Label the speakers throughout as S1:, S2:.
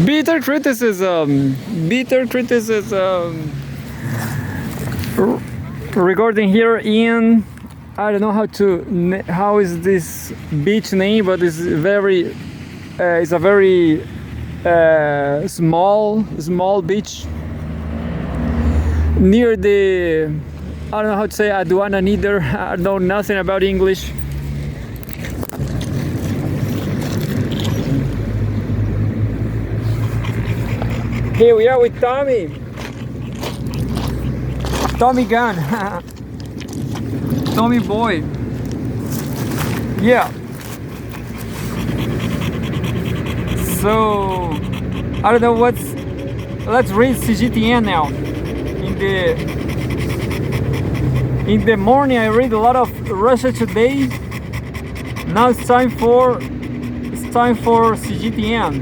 S1: Bitter criticism. Regarding here in, I don't know how is this beach name, but it's a very small beach near the, I don't know how to say aduana neither. I know nothing about English. Here we are with Tommy Gun. Tommy boy. Yeah. So I don't know let's read Cgtn now. In the morning I read a lot of Russia Today. Now it's time for Cgtn.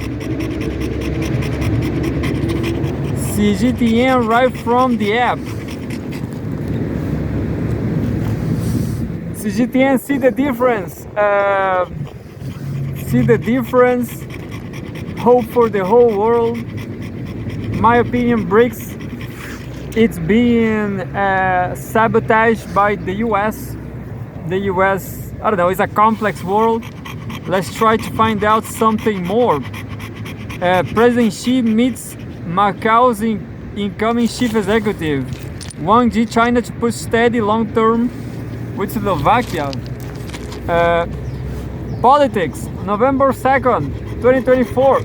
S1: Cgtn right from the app. Cgtn, see the difference. Hope for the whole world. My opinion, BRICS, it's being sabotaged by the US. The US, I don't know, it's a complex world. Let's try to find out something more. President Xi meets Macau's incoming chief executive. Wang Yi, China to push steady long-term with Slovakia. Politics, November 2nd, 2024.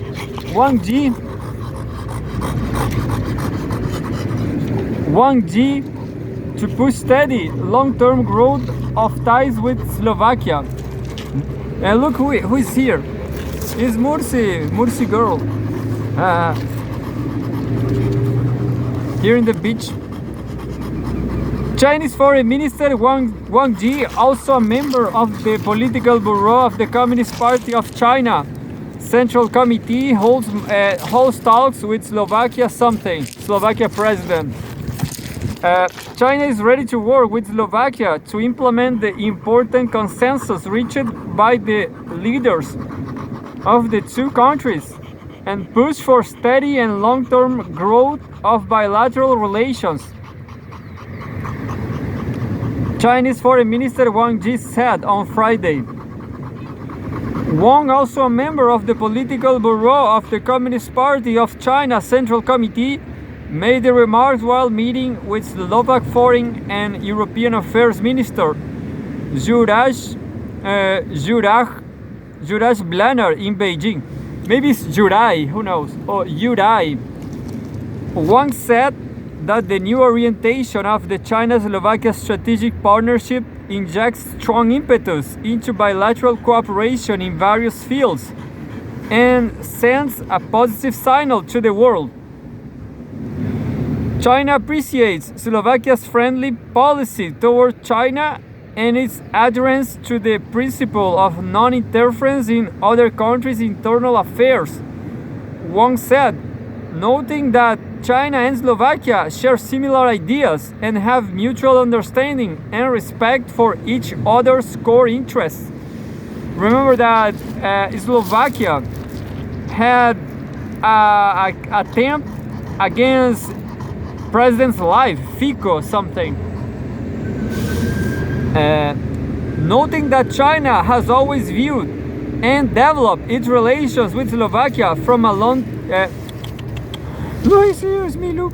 S1: Wang Yi to push steady long-term growth of ties with Slovakia. And look who is here. It's Mursi girl. Here in the beach. Chinese Foreign Minister Wang Yi, also a member of the Political Bureau of the Communist Party of China. Central Committee holds talks with Slovakia president. China is ready to work with Slovakia to implement the important consensus reached by the leaders of the two countries and push for steady and long-term growth of bilateral relations. Chinese Foreign Minister Wang Yi said on Friday. Wang, also a member of the Political Bureau of the Communist Party of China Central Committee, made the remarks while meeting with Slovak Foreign and European Affairs Minister Juraj Blaner in Beijing. Maybe it's Jurai, who knows? Or Jurai. Wang said that the new orientation of the China-Slovakia strategic partnership injects strong impetus into bilateral cooperation in various fields and sends a positive signal to the world. China appreciates Slovakia's friendly policy toward China and its adherence to the principle of non-interference in other countries' internal affairs, Wang said, noting that China and Slovakia share similar ideas and have mutual understanding and respect for each other's core interests. Remember that Slovakia had an attempt against President's life, Fico something. Noting that China has always viewed and developed its relations with Slovakia from a long... here's Milu.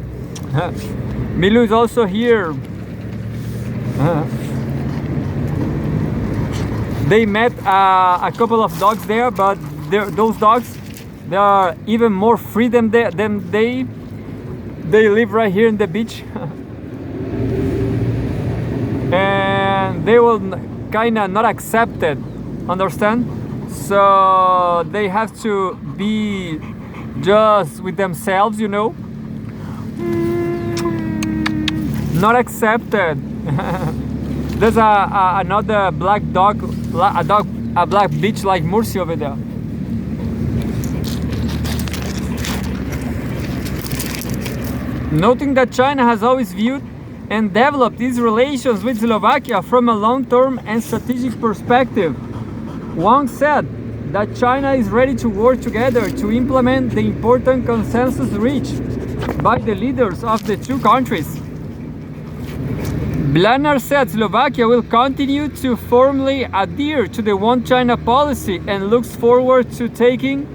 S1: Milu is also here. They met a couple of dogs there, but those dogs, they are even more free than they live right here in the beach. And they will kind of not accept it, understand? So they have to be just with themselves, you know, not accepted. There's another black dog, a black bitch like Mursi over there. Noting that China has always viewed and developed its relations with Slovakia from a long-term and strategic perspective, Wang said that China is ready to work together to implement the important consensus reached by the leaders of the two countries. Blanar said Slovakia will continue to firmly adhere to the One China policy and looks forward to taking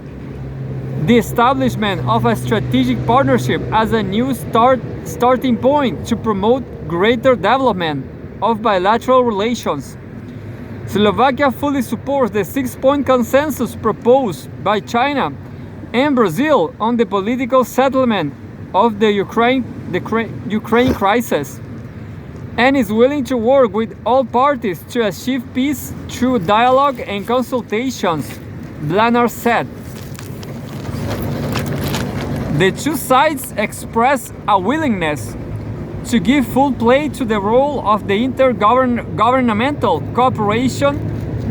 S1: the establishment of a strategic partnership as a new starting point to promote greater development of bilateral relations. Slovakia fully supports the 6-point consensus proposed by China and Brazil on the political settlement of the Ukraine crisis, and is willing to work with all parties to achieve peace through dialogue and consultations, Blanar said. The two sides expressed a willingness to give full play to the role of the intergovernmental cooperation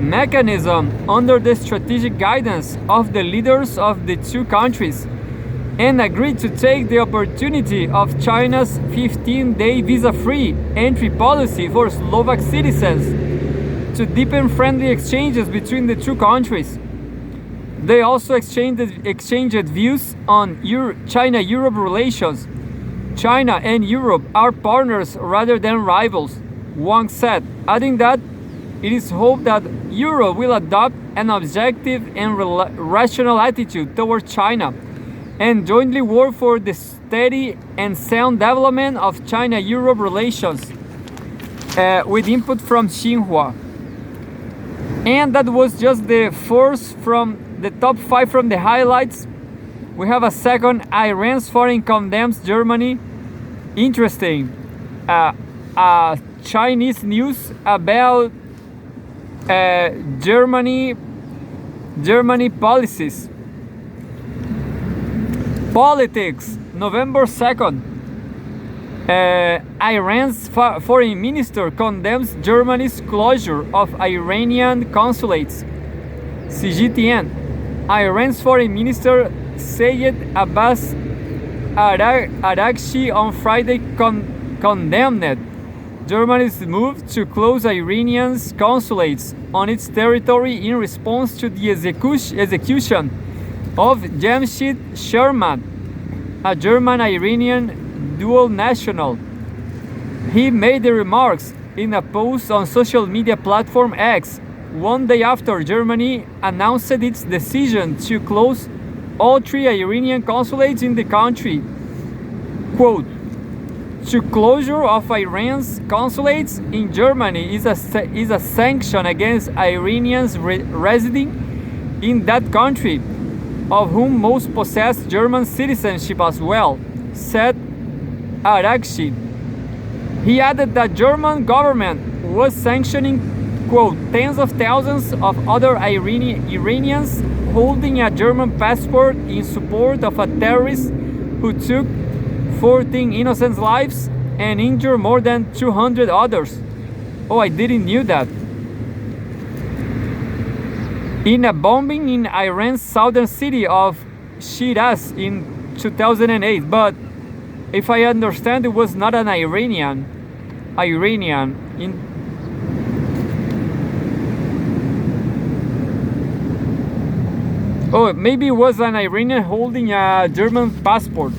S1: mechanism under the strategic guidance of the leaders of the two countries, and agreed to take the opportunity of China's 15-day visa-free entry policy for Slovak citizens to deepen friendly exchanges between the two countries. They also exchanged views on China-Europe relations. China and Europe are partners rather than rivals, Wang said, adding that it is hoped that Europe will adopt an objective and rational attitude toward China and jointly work for the steady and sound development of China-Europe relations, with input from Xinhua. And that was just the first from the top 5 from the highlights. We have a second. Iran's foreign condemns Germany. Interesting. Chinese news about Germany policies. Politics. November 2nd. Iran's foreign minister condemns Germany's closure of Iranian consulates. Cgtn. Iran's foreign minister Sayed Abbas Araghchi on Friday condemned Germany's move to close Iranian consulates on its territory in response to the execution of Jamshid Sherman, a German-Iranian dual national. He made the remarks in a post on social media platform X, one day after Germany announced its decision to close all 3 Iranian consulates in the country. Quote, "The closure of Iran's consulates in Germany is a sanction against Iranians residing in that country, of whom most possess German citizenship as well," said Araghchi. He added that German government was sanctioning, quote, "tens of thousands of other Iranians holding a German passport in support of a terrorist who took 14 innocent lives and injured more than 200 others. Oh, I didn't know that. In a bombing in Iran's southern city of Shiraz in 2008, but if I understand, it was not an Iranian. Oh, maybe it was an Iranian holding a German passport.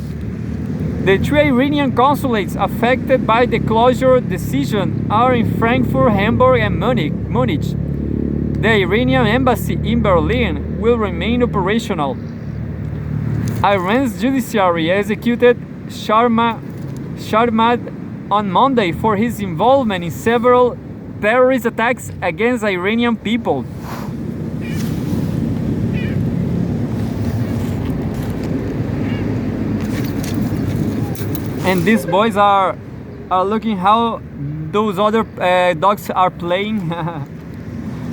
S1: The 3 Iranian consulates affected by the closure decision are in Frankfurt, Hamburg, and Munich. The Iranian embassy in Berlin will remain operational. Iran's judiciary executed Sharmad on Monday for his involvement in several terrorist attacks against Iranian people. And these boys are looking how those other dogs are playing.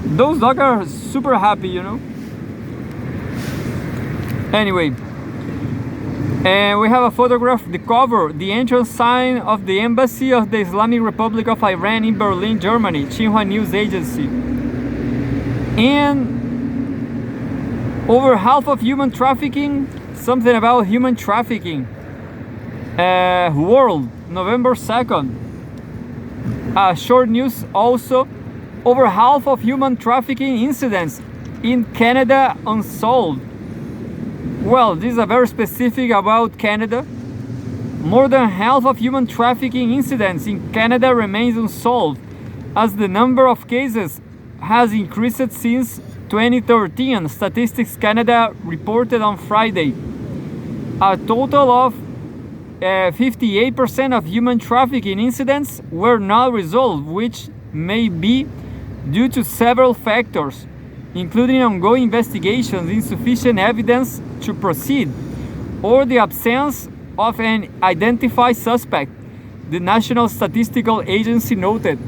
S1: Those dogs are super happy, you know. Anyway, and we have a photograph, the cover, the entrance sign of the embassy of the Islamic Republic of Iran in Berlin, Germany, Xinhua News Agency. And over half of human trafficking, something about human trafficking. World, November 2nd. Short news also. Over half of human trafficking incidents in Canada unsolved. Well, this is a very specific about Canada. More than half of human trafficking incidents in Canada remains unsolved, as the number of cases has increased since 2013, Statistics Canada reported on Friday. A total of 58% of human trafficking incidents were not resolved, which may be due to several factors, including ongoing investigations, insufficient evidence to proceed, or the absence of an identified suspect, the National Statistical Agency noted.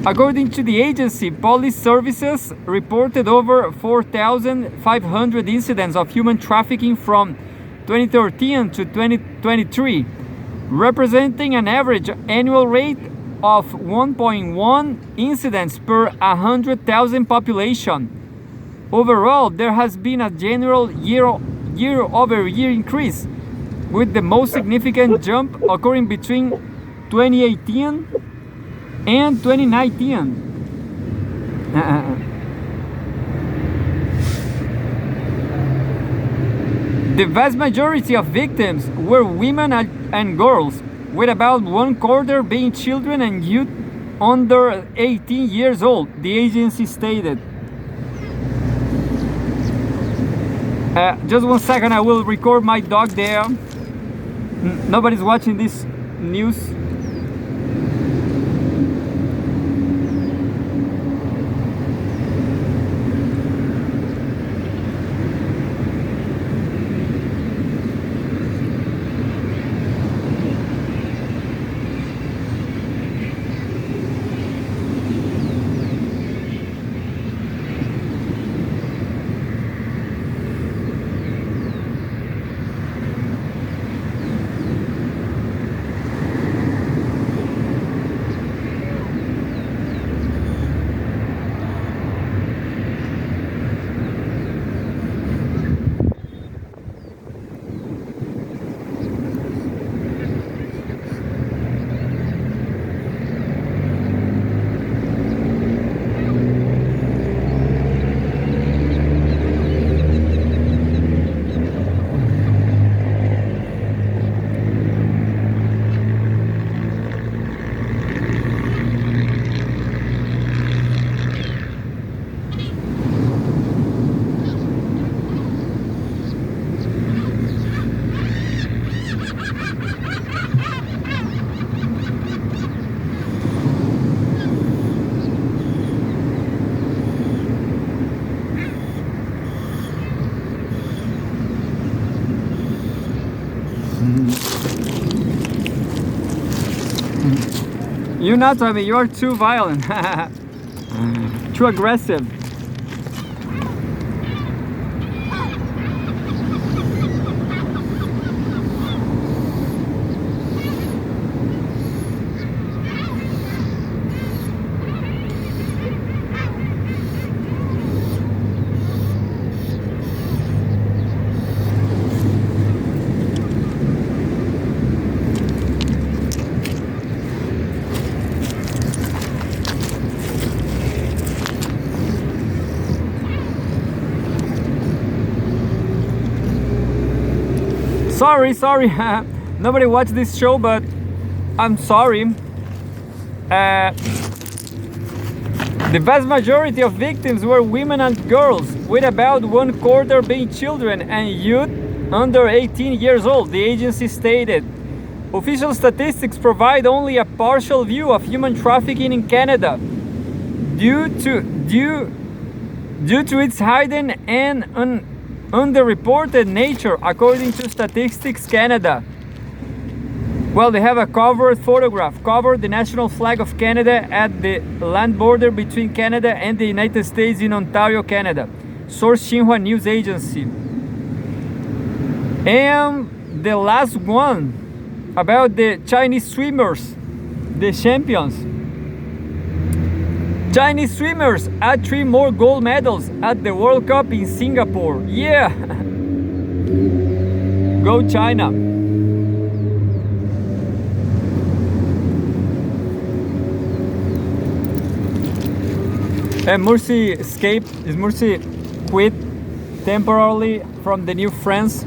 S1: According to the agency, police services reported over 4,500 incidents of human trafficking from 2013 to 2023, representing an average annual rate of 1.1 incidents per 100,000 population. Overall, there has been a general year-over-year increase, with the most significant jump occurring between 2018 and 2019. The vast majority of victims were women and girls, with about one quarter being children and youth under 18 years old, the agency stated. Just 1 second, I will record my dog there. Nobody's watching this news. You're not, I mean, you're too violent. Too aggressive. Sorry, nobody watched this show, but I'm sorry. The vast majority of victims were women and girls, with about one quarter being children and youth under 18 years old, the agency stated. Official statistics provide only a partial view of human trafficking in Canada due to its hidden and underreported nature, according to Statistics Canada. Well, they have a covered photograph, covered the national flag of Canada at the land border between Canada and the United States in Ontario, Canada. Source Xinhua News Agency. And the last one about the Chinese swimmers, the champions. Chinese swimmers add 3 more gold medals at the World Cup in Singapore. Yeah! Go China! And Mursi escaped. Is Mursi quit temporarily from the new friends?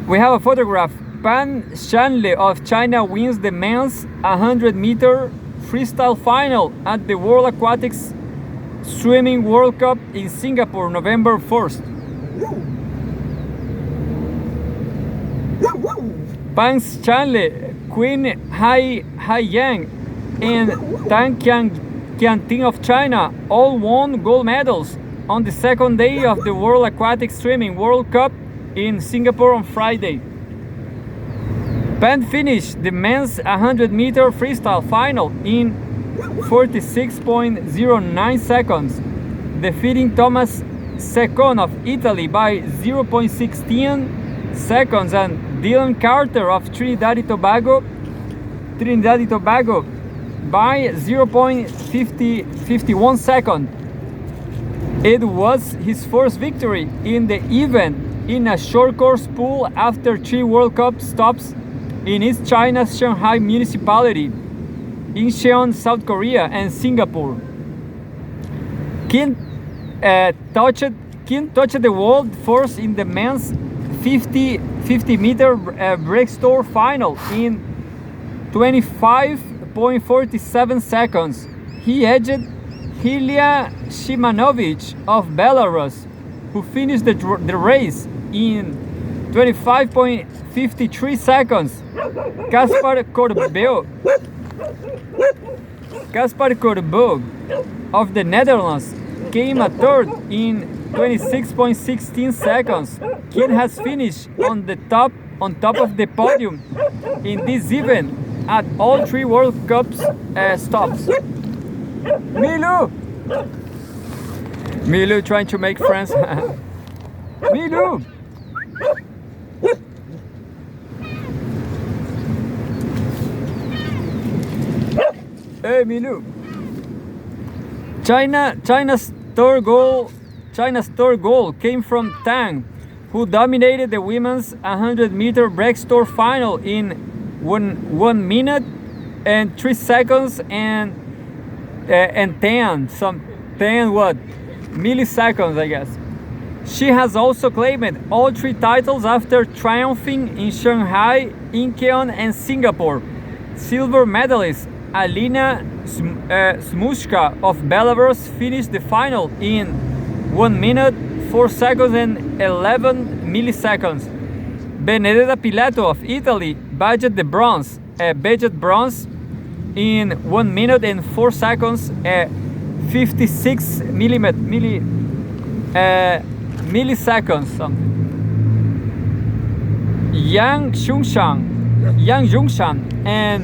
S1: We have a photograph. Pan Shanle of China wins the men's 100-meter freestyle final at the World Aquatics Swimming World Cup in Singapore, November 1st. Pan Shanle, Queen Hai Yang, and Tan Qianting of China all won gold medals on the second day of the World Aquatic Swimming World Cup in Singapore on Friday. Pan finished the men's 100-meter freestyle final in 46.09 seconds, defeating Thomas Secon of Italy by 0.16 seconds and Dylan Carter of Trinidad and Tobago by 0.51 seconds. It was his first victory in the event in a short course pool after 3 World Cup stops in East China's Shanghai municipality, Incheon, South Korea, and Singapore. Kim touched the world first in the men's 50-meter breaststroke final in 25.47 seconds. He edged Ilya Shimanovic of Belarus, who finished the race in 25.53 seconds. Kaspar Corbeau of the Netherlands came a third in 26.16 seconds. Kim has finished on top of the podium in this event at all 3 World Cups stops. Milu trying to make friends. Milu! Hey Milu! China's third goal came from Tang, who dominated the women's 100-meter breaststroke final in 1 minute and 3 seconds and 10 milliseconds, I guess. She has also claimed all 3 titles after triumphing in Shanghai, Incheon, and Singapore. Silver medalist Alina Smushka of Belarus finished the final in 1 minute, 4 seconds and 11 milliseconds. Benedetta Pilato of Italy badged bronze in 1 minute and 4 seconds, 56 milliseconds something. Yang Zhongshan and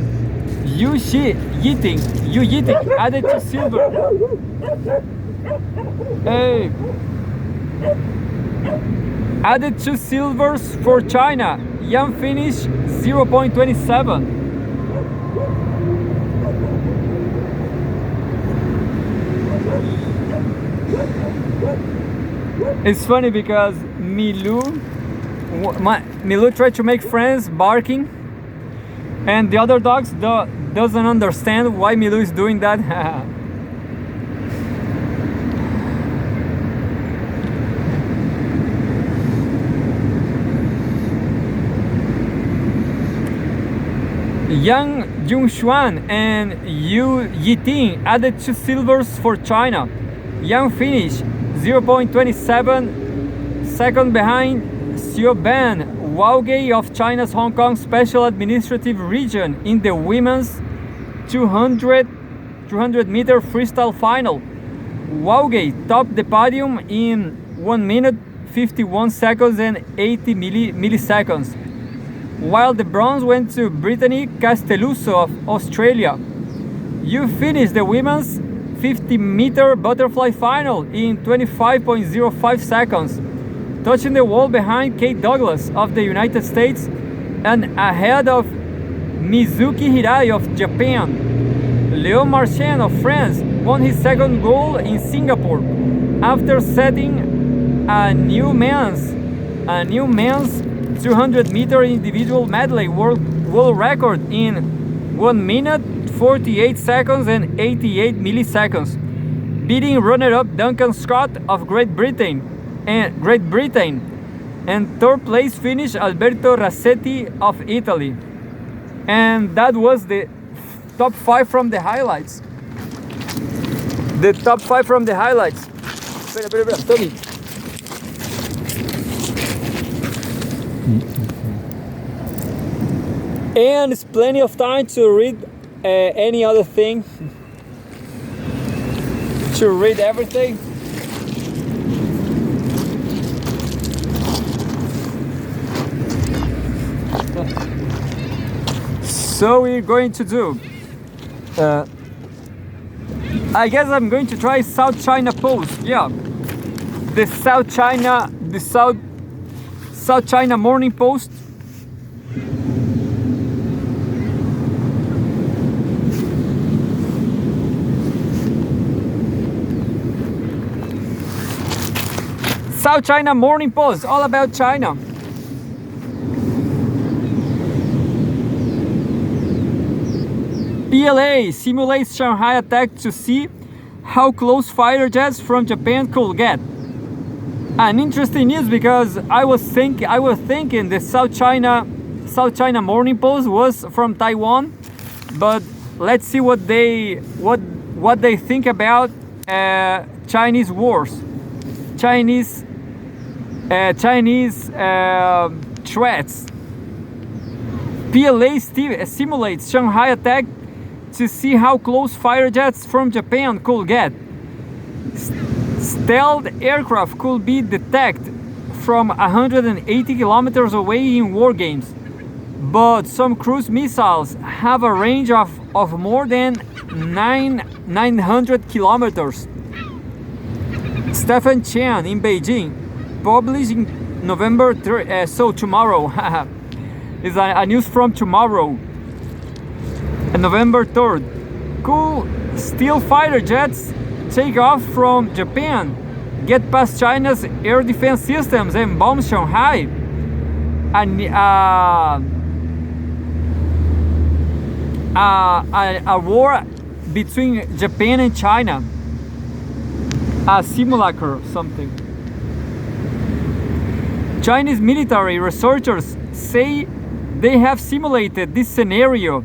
S1: Yu Yiting added to silver. Added 2 silvers for China. Yang finished 0.27. It's funny because Milu tried to make friends barking, and the other dogs doesn't understand why Milu is doing that. Yang Jungshuan and Yu Yiting added 2 silvers for China. Yang finished 0.27 seconds behind Xiaoban Waogei of China's Hong Kong Special Administrative Region in the women's 200-meter freestyle final. Waogei topped the podium in 1 minute, 51 seconds and 80 milliseconds, while the bronze went to Brittany Castelluso of Australia. Yu finished the women's 50-meter butterfly final in 25.05 seconds, touching the wall behind Kate Douglas of the United States and ahead of Mizuki Hirai of Japan. Léon Marchand of France won his second gold in Singapore after setting a new men's 200-meter individual medley world record in 1 minute 48 seconds and 88 milliseconds, beating runner-up Duncan Scott of Great Britain, and third place finish Alberto Rassetti of Italy. And that was the top 5 from the highlights. The top 5 from the highlights. Espera, Tony. And it's plenty of time to read any other thing. To read everything. So we're going to do. I guess I'm going to try South China Post. Yeah, the South China Morning Post. South China Morning Post, all about China. PLA simulates Shanghai attack to see how close fighter jets from Japan could get. And interesting news, because I was thinking the South China Morning Post was from Taiwan, but let's see what they think about Chinese wars, Chinese threats. PLA simulates Shanghai attack to see how close fighter jets from Japan could get. Stealth aircraft could be detected from 180 kilometers away in war games, but some cruise missiles have a range of more than 900 kilometers. Stephen Chen in Beijing, published in November 3rd, so tomorrow. Is a news from tomorrow, November 3rd. Could steal fighter jets take off from Japan, get past China's air defense systems and bomb Shanghai? And a war between Japan and China, a simulacre, something. Chinese military researchers say they have simulated this scenario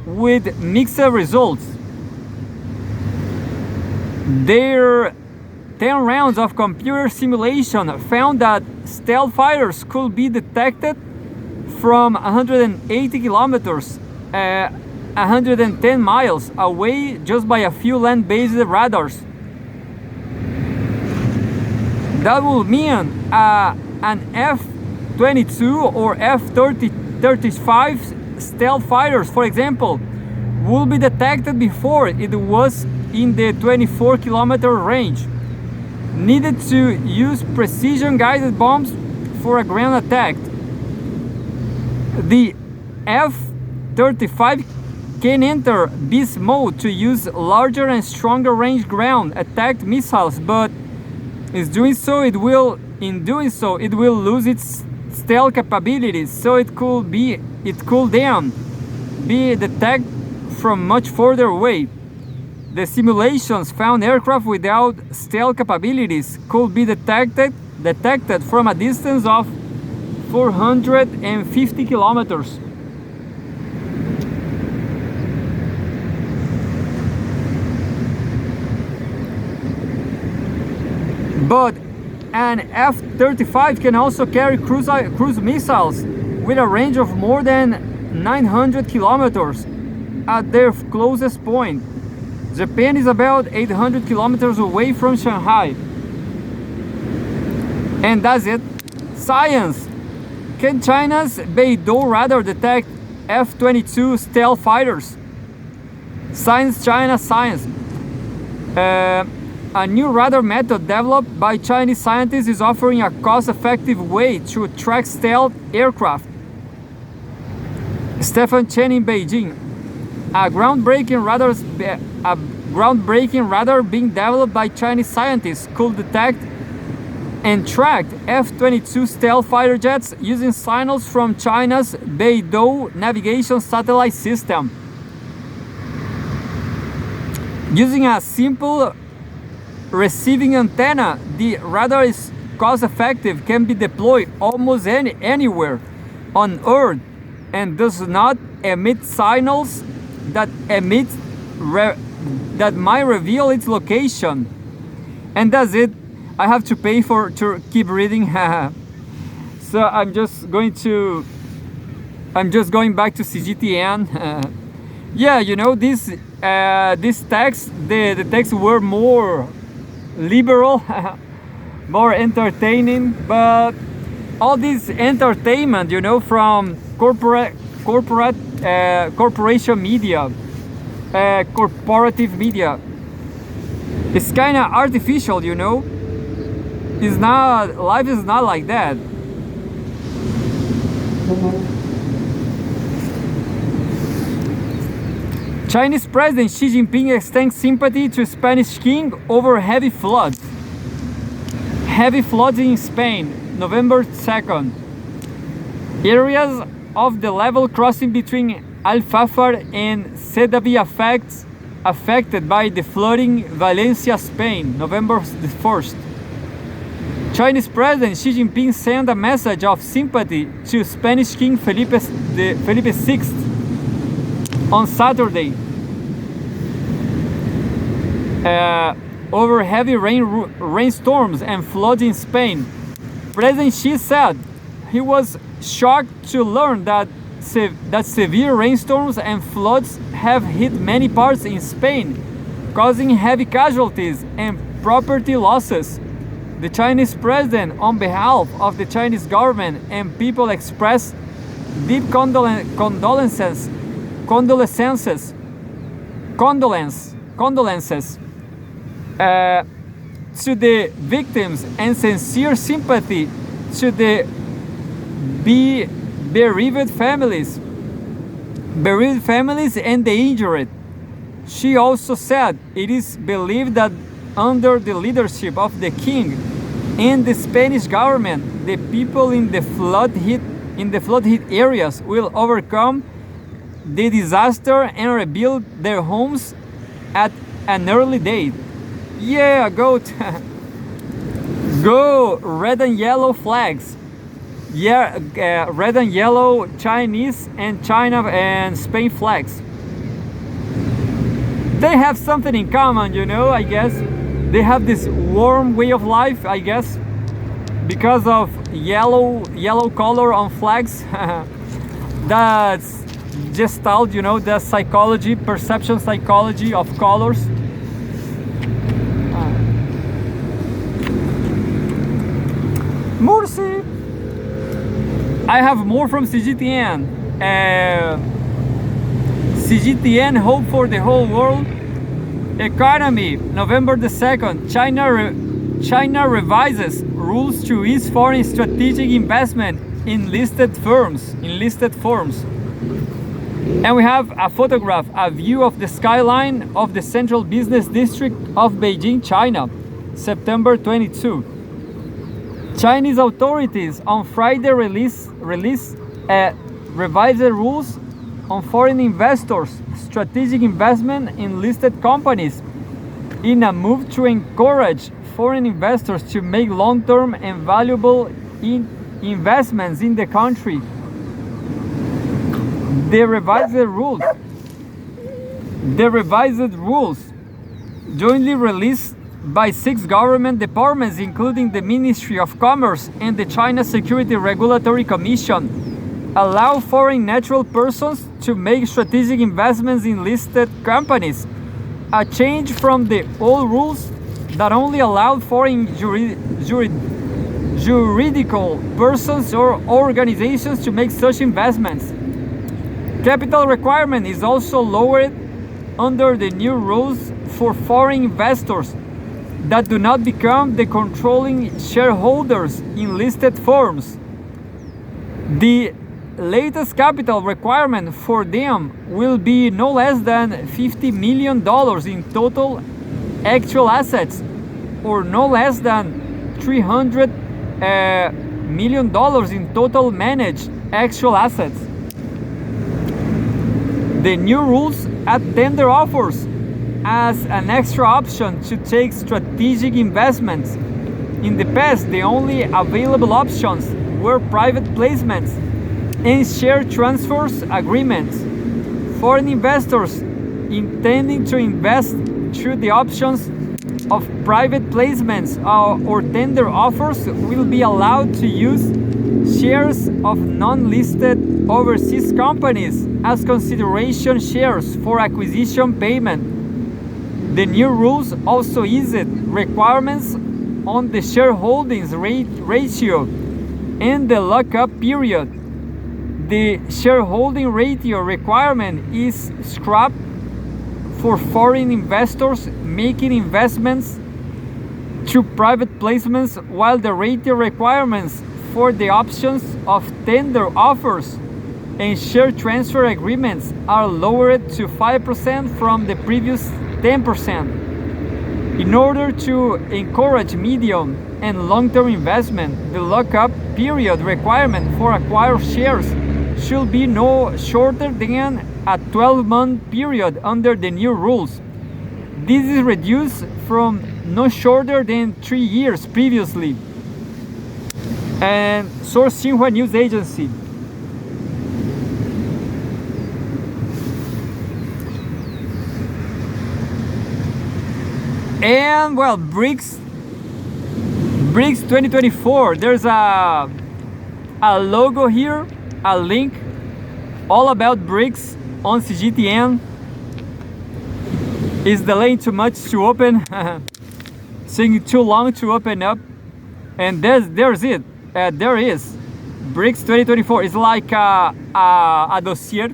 S1: with mixed results. Their 10 rounds of computer simulation found that stealth fighters could be detected from 180 kilometers, 110 miles away just by a few land-based radars. That would mean an F-22 or F-35 stealth fighters, for example, will be detected before it was in the 24-kilometer range needed to use precision-guided bombs for a ground attack. The F-35 can enter beast mode to use larger and stronger range ground attack missiles, but in doing so it will lose its stealth capabilities, so it could then be detected from much further away. The simulations found aircraft without stealth capabilities could be detected from a distance of 450 kilometers. But an F-35 can also carry cruise missiles with a range of more than 900 kilometers at their closest point. Japan is about 800 kilometers away from Shanghai. And that's it. Science. Can China's Beidou radar detect F-22 stealth fighters? Science, China, science. A new radar method developed by Chinese scientists is offering a cost-effective way to track stealth aircraft. Stephen Chen in Beijing. A groundbreaking radar being developed by Chinese scientists could detect and track F-22 stealth fighter jets using signals from China's Beidou navigation satellite system. Using a simple receiving antenna, the radar is cost-effective, can be deployed almost anywhere on Earth, and does not emit signals that that might reveal its location. And that's it. I have to pay to keep reading. So I'm just going back to Cgtn. Yeah, you know, this text, the texts were more liberal, more entertaining, but all this entertainment, you know, from corporation media, corporative media, it's kind of artificial, you know. It's not, life is not like that. Chinese President Xi Jinping extends sympathy to Spanish king over heavy floods. Heavy floods in Spain, November 2nd. Areas of the level crossing between Alfafar and Sedaví affected by the flooding Valencia, Spain, November 1st. Chinese President Xi Jinping sent a message of sympathy to Spanish King Felipe VI on Saturday over heavy rainstorms and floods in Spain. President Xi said he was shocked to learn that severe rainstorms and floods have hit many parts in Spain, causing heavy casualties and property losses. The Chinese president, on behalf of the Chinese government and people, expressed deep condolences to the victims and sincere sympathy to the bereaved families and the injured. She also said it is believed that under the leadership of the king and the Spanish government, the people in the flood hit areas will overcome the disaster and rebuild their homes at an early date. Yeah, go red and yellow flags. Yeah, red and yellow Chinese and China and Spain flags. They have something in common, you know, I guess. They have this warm way of life, I guess, because of yellow color on flags. That's Gestalt, you know, the psychology, perception psychology of colors. Mursi! I have more from Cgtn. Cgtn, hope for the whole world. Economy, November the 2nd. China revises rules to ease foreign strategic investment in listed firms. And we have a photograph, a view of the skyline of the central business district of Beijing, China, September 22. Chinese authorities on Friday released revised rules on foreign investors' strategic investment in listed companies in a move to encourage foreign investors to make long-term and valuable investments in the country. The revised rules, jointly released by 6 government departments, including the Ministry of Commerce and the China Security Regulatory Commission, allow foreign natural persons to make strategic investments in listed companies, a change from the old rules that only allowed foreign juridical persons or organizations to make such investments. Capital requirement is also lowered under the new rules for foreign investors that do not become the controlling shareholders in listed firms. The latest capital requirement for them will be no less than $50 million in total actual assets, or no less than $300 million in total managed actual assets. The new rules at tender offers as an extra option to take strategic investments. In the past, the only available options were private placements and share transfers agreements. Foreign investors intending to invest through the options of private placements or tender offers will be allowed to use shares of non-listed overseas companies as consideration shares for acquisition payment. The new rules also eased requirements on the shareholdings ratio and the lockup period. The shareholding ratio requirement is scrapped for foreign investors making investments through private placements, while the ratio requirements for the options of tender offers and share transfer agreements are lowered to 5% from the previous 10%. In order to encourage medium and long-term investment, the lockup period requirement for acquired shares should be no shorter than a 12-month period under the new rules. This is reduced from no shorter than 3 years previously. And source Xinhua News Agency. And well, BRICS 2024. There's a logo here, a link all about BRICS on Cgtn. Is delaying too much to open? Taking too long to open up. And there's it. There is BRICS 2024. It's like a dossier.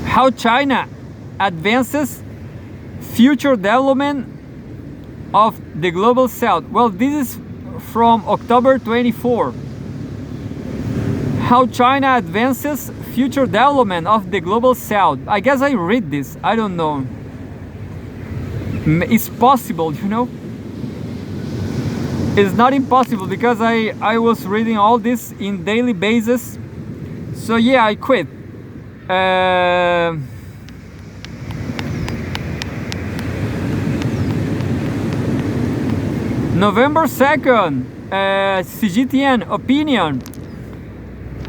S1: How China advances future development of the global south. Well, this is from October 24. How China advances future development of the global south. I guess I read this. I don't know. It's possible, you know. It's not impossible because I was reading all this in daily basis. So yeah, I quit. November 2nd, Cgtn opinion.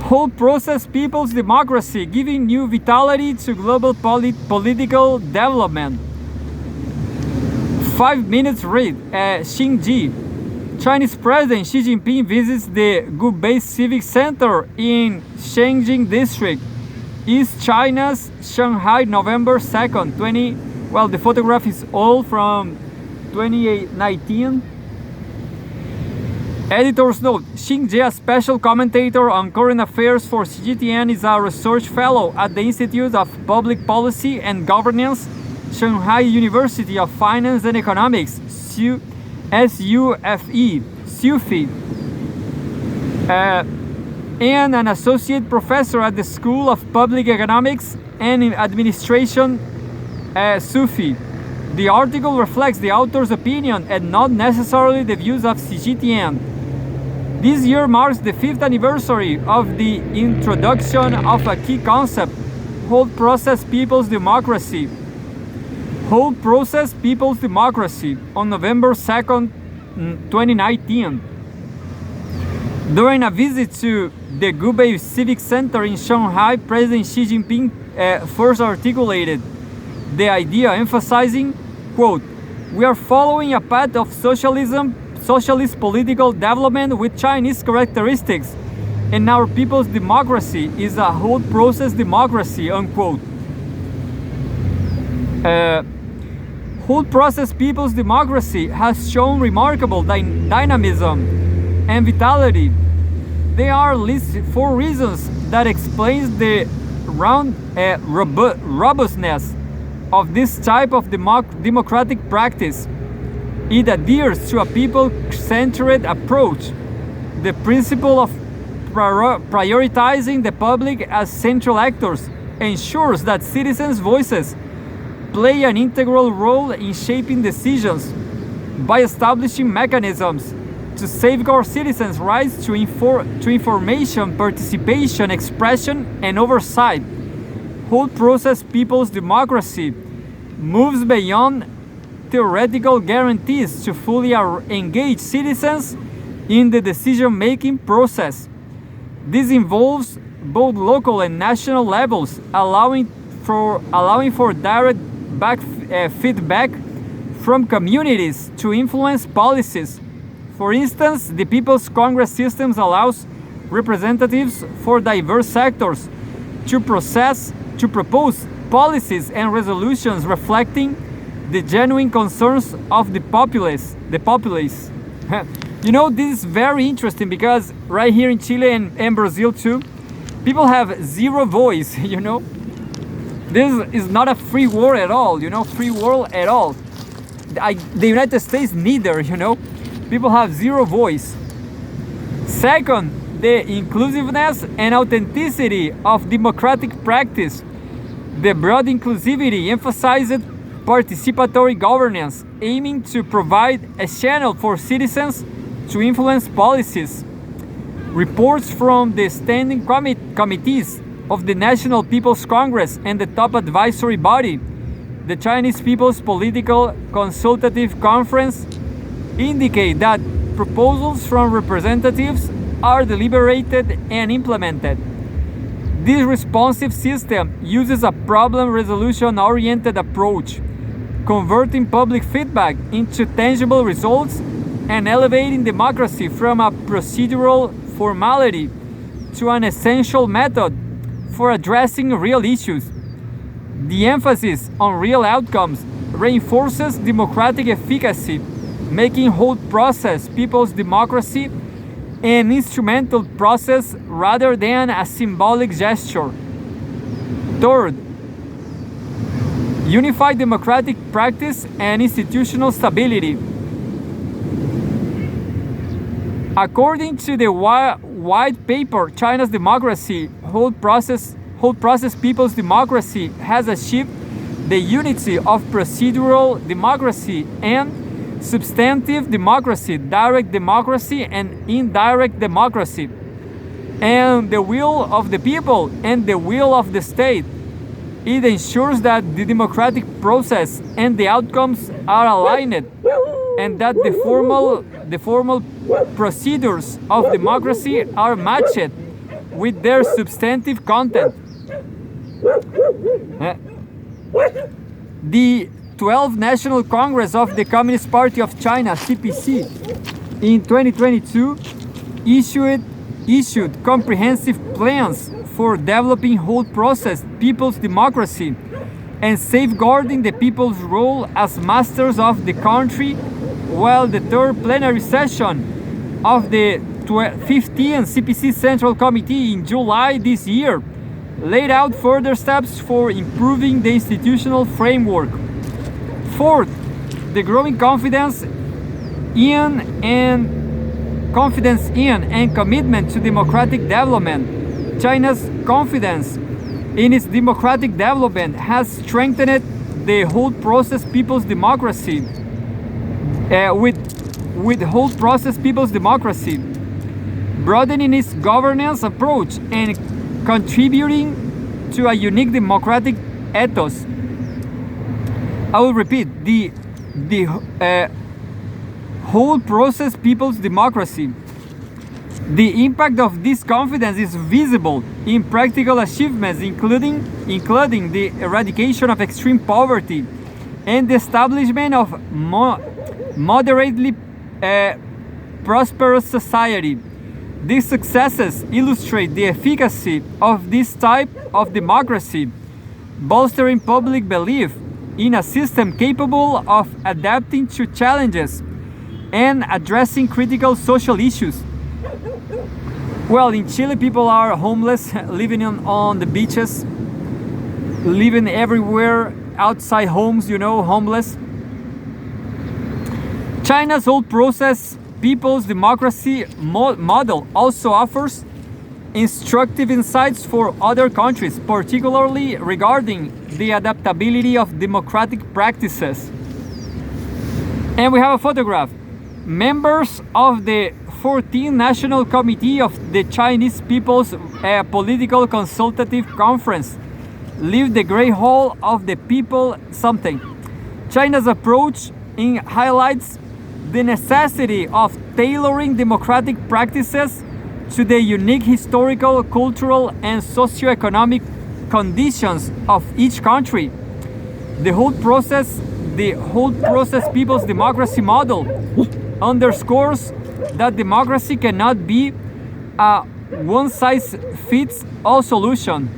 S1: Whole process people's democracy, giving new vitality to global political development. 5 minutes read. Xinji. Chinese President Xi Jinping visits the Gubei Civic Center in Shengjing District, East China's Shanghai, November 2nd, 20. Well, the photograph is all from 2019. Editor's note: Xinji, a special commentator on current affairs for Cgtn, is a research fellow at the Institute of Public Policy and Governance, Shanghai University of Finance and Economics, SUFE, and an associate professor at the School of Public Economics and Administration, SUFE. The article reflects the author's opinion and not necessarily the views of Cgtn. This year marks the 5th anniversary of the introduction of a key concept, whole process people's democracy. Whole process people's democracy on November 2nd, 2019. During a visit to the Gubei Civic Center in Shanghai, President Xi Jinping first articulated the idea, emphasizing, quote, "We are following a path of socialist political development with Chinese characteristics, and our people's democracy is a whole process democracy," unquote. Whole process people's democracy has shown remarkable dynamism and vitality. There are at least 4 reasons that explains the robustness of this type of democratic practice. It adheres to a people-centered approach. The principle of prioritizing the public as central actors ensures that citizens' voices play an integral role in shaping decisions by establishing mechanisms to safeguard citizens' rights to information, participation, expression, and oversight. whole process people's democracy moves beyond theoretical guarantees to fully engage citizens in the decision-making process. This involves both local and national levels, allowing for direct feedback from communities to influence policies. For instance, the People's Congress system allows representatives for diverse sectors to propose policies and resolutions reflecting the genuine concerns of the populace. You know, this is very interesting because right here in Chile and Brazil too, people have zero voice, you know. This is not a free world at all, you know, free world at all. The United States neither, you know. People have zero voice. Second, the inclusiveness and authenticity of democratic practice. The broad inclusivity emphasized participatory governance, aiming to provide a channel for citizens to influence policies. Reports from the standing committees of the National People's Congress and the top advisory body, the Chinese People's Political Consultative Conference, indicate that proposals from representatives are deliberated and implemented. This responsive system uses a problem resolution-oriented approach, converting public feedback into tangible results and elevating democracy from a procedural formality to an essential method for addressing real issues. The emphasis on real outcomes reinforces democratic efficacy, making whole process people's democracy an instrumental process rather than a symbolic gesture. Third, unified democratic practice and institutional stability. According to the white paper, China's democracy, whole process people's democracy, has achieved the unity of procedural democracy and substantive democracy, direct democracy and indirect democracy, and the will of the people and the will of the state. It ensures that the democratic process and the outcomes are aligned, and that the formal procedures of democracy are matched with their substantive content. The 12th National Congress of the Communist Party of China, CPC, in 2022 issued comprehensive plans for developing whole process people's democracy and safeguarding the people's role as masters of the country, while the third plenary session of the 15th CPC Central Committee in July this year laid out further steps for improving the institutional framework. Fourth, the growing confidence in and commitment to democratic development. China's confidence in its democratic development has strengthened the whole process people's democracy. With whole process people's democracy, broadening its governance approach and contributing to a unique democratic ethos. I will repeat, the whole process people's democracy. The impact of this confidence is visible in practical achievements, including the eradication of extreme poverty and the establishment of moderately prosperous society. These successes illustrate the efficacy of this type of democracy, bolstering public belief in a system capable of adapting to challenges and addressing critical social issues. Well, in Chile, people are homeless, living on the beaches, living everywhere outside homes, homeless. China's whole process people's democracy model also offers instructive insights for other countries, particularly regarding the adaptability of democratic practices. And we have a photograph. Members of the 14th National Committee of the Chinese People's Political Consultative Conference leave the great whole of the people something. China's approach highlights the necessity of tailoring democratic practices to the unique historical, cultural, and socioeconomic conditions of each country. The whole process people's democracy model underscores that democracy cannot be a one-size-fits-all solution.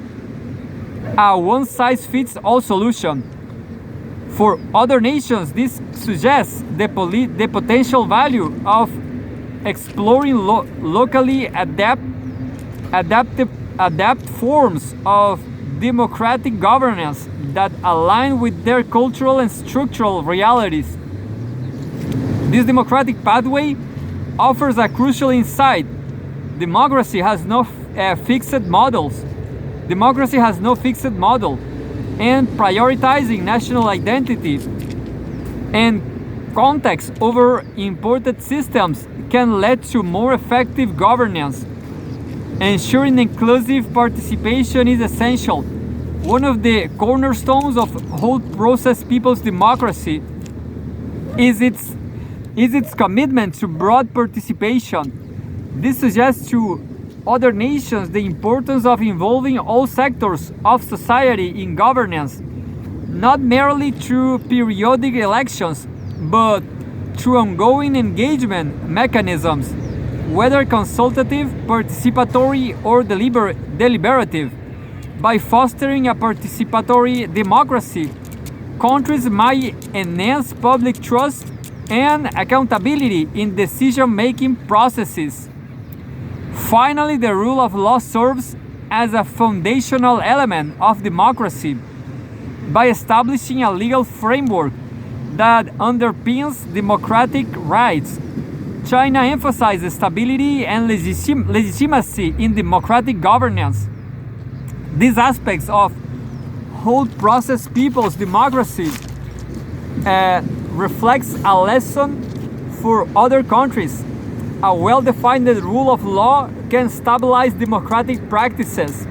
S1: For other nations, this suggests the potential value of exploring locally adapt forms of democratic governance that align with their cultural and structural realities. This democratic pathway offers a crucial insight. Democracy has no fixed model, and prioritizing national identity and context over imported systems can lead to more effective governance. Ensuring inclusive participation is essential. One of the cornerstones of whole process people's democracy is its commitment to broad participation. This suggests to other nations the importance of involving all sectors of society in governance, not merely through periodic elections, but through ongoing engagement mechanisms, whether consultative, participatory, or deliberative. By fostering a participatory democracy, countries might enhance public trust and accountability in decision-making processes. Finally, the rule of law serves as a foundational element of democracy. By establishing a legal framework that underpins democratic rights, China emphasizes stability and legitimacy in democratic governance. These aspects of whole process people's democracy reflects a lesson for other countries. A well-defined rule of law can stabilize democratic practices,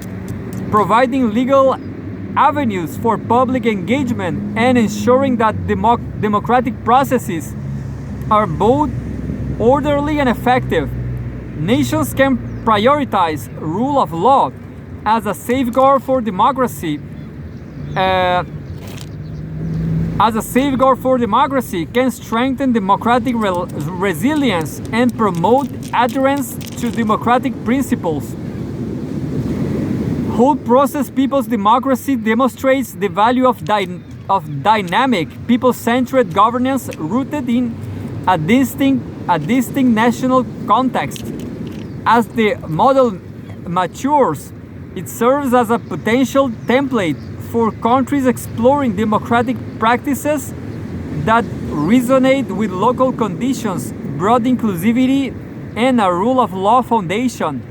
S1: providing legal avenues for public engagement and ensuring that democratic processes are both orderly and effective. Nations can prioritize rule of law as a safeguard for democracy. Can strengthen democratic resilience and promote adherence to democratic principles. Whole process people's democracy demonstrates the value of dynamic, people-centered governance rooted in a distinct national context. As the model matures, it serves as a potential template for countries exploring democratic practices that resonate with local conditions, broad inclusivity, and a rule of law foundation.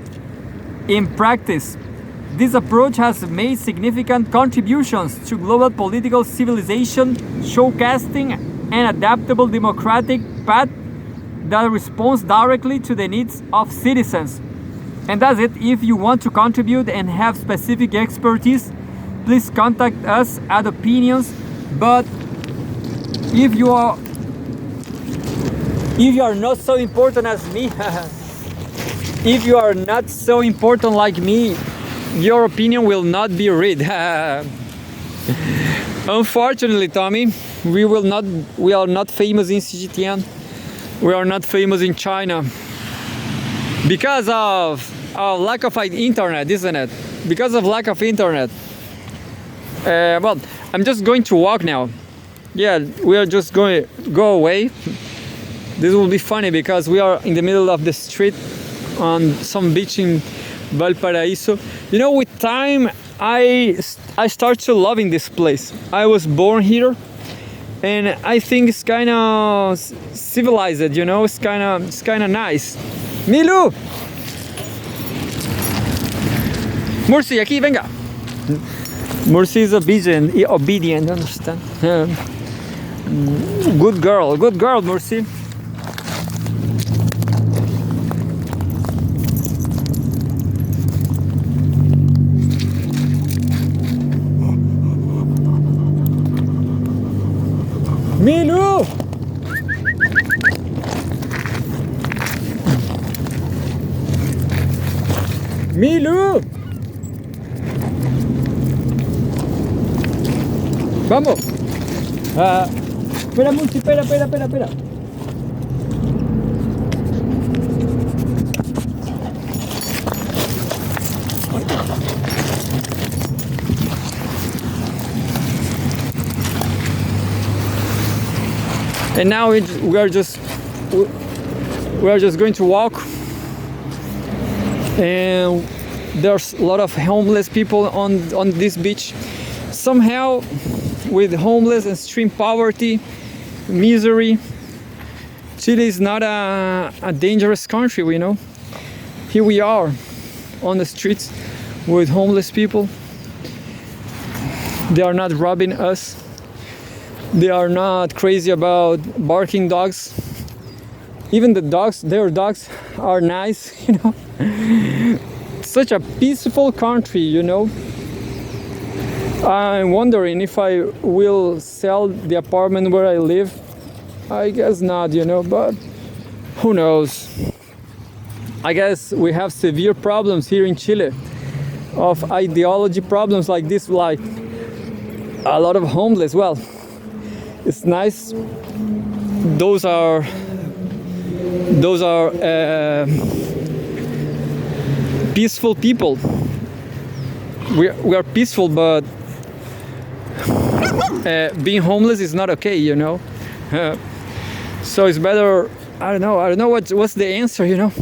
S1: In practice, this approach has made significant contributions to global political civilization, showcasing an adaptable democratic path that responds directly to the needs of citizens. And that's it. If you want to contribute and have specific expertise, please contact us at Opinions. But if you are not so important as me, if you are not so important like me, your opinion will not be read. Unfortunately, Tommy, we are not famous in Cgtn. We are not famous in China because of lack of internet, isn't it? Because of lack of internet. Well, I'm just going to walk now. Yeah, we are just going to go away. This will be funny because we are in the middle of the street on some beach in Valparaiso. You know, with time, I start to loving this place. I was born here, and I think it's kind of civilized. You know, it's kind of nice. Milu, Mursi, aquí venga. Mursi is obedient. Understand? Good girl, Mursi. Milu. Vamos. Espera, Muchi, espera. And now we are just going to walk, and there's a lot of homeless people on this beach. Somehow, with homeless, extreme poverty, misery, Chile is not a dangerous country, you know. Here we are on the streets with homeless people. They are not robbing us. They are not crazy about barking dogs. Even the dogs, their dogs are nice, you know. Such a peaceful country, you know. I'm wondering if I will sell the apartment where I live. I guess not, you know, but who knows. I guess we have severe problems here in Chile of ideology problems like this, like a lot of homeless. Well, it's nice. Those are peaceful people. We are peaceful, but being homeless is not okay, you know. So it's better. I don't know what's the answer, you know.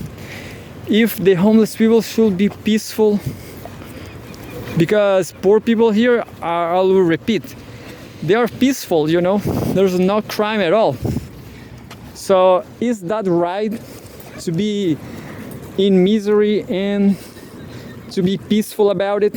S1: If the homeless people should be peaceful, because poor people here are, I will repeat, they are peaceful, you know. There's no crime at all. So is that right to be in misery and to be peaceful about it?